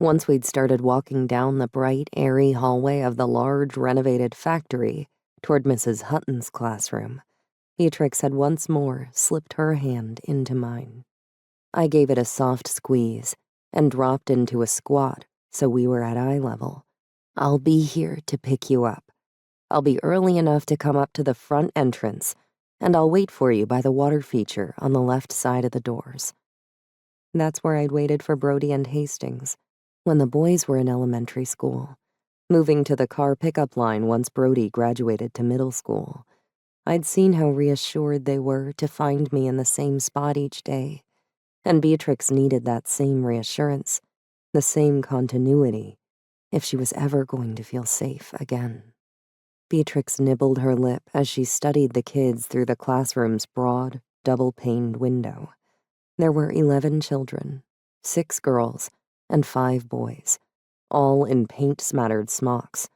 Once we'd started walking down the bright, airy hallway of the large, renovated factory toward Mrs. Hutton's classroom, Beatrix had once more slipped her hand into mine. I gave it a soft squeeze and dropped into a squat so we were at eye level. "I'll be here to pick you up. I'll be early enough to come up to the front entrance, and I'll wait for you by the water feature on the left side of the doors." That's where I'd waited for Brody and Hastings when the boys were in elementary school, moving to the car pickup line once Brody graduated to middle school. I'd seen how reassured they were to find me in the same spot each day, and Beatrix needed that same reassurance, the same continuity, if she was ever going to feel safe again. Beatrix nibbled her lip as she studied the kids through the classroom's broad, double-paned window. There were 11 children, 6 girls, and 5 boys, all in paint-smattered smocks.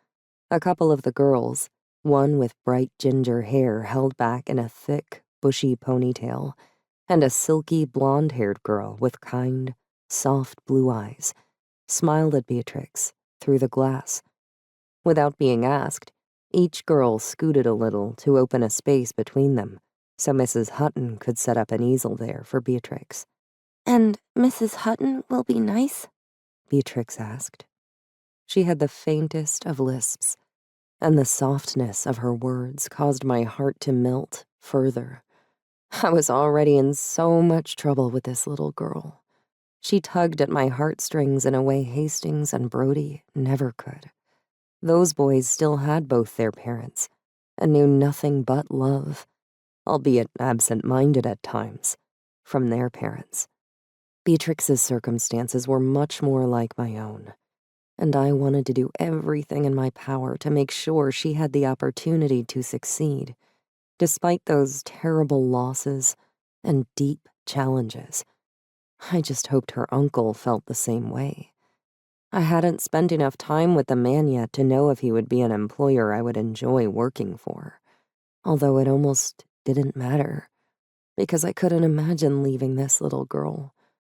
A couple of the girls, one with bright ginger hair held back in a thick, bushy ponytail, and a silky blonde-haired girl with kind, soft blue eyes, smiled at Beatrix through the glass. Without being asked, each girl scooted a little to open a space between them, so Mrs. Hutton could set up an easel there for Beatrix. "And Mrs. Hutton will be nice?" Beatrix asked. She had the faintest of lisps, and the softness of her words caused my heart to melt further. I was already in so much trouble with this little girl. She tugged at my heartstrings in a way Hastings and Brody never could. Those boys still had both their parents and knew nothing but love, albeit absent-minded at times, from their parents. Beatrix's circumstances were much more like my own, and I wanted to do everything in my power to make sure she had the opportunity to succeed, despite those terrible losses and deep challenges. I just hoped her uncle felt the same way. I hadn't spent enough time with the man yet to know if he would be an employer I would enjoy working for, although it almost didn't matter, because I couldn't imagine leaving this little girl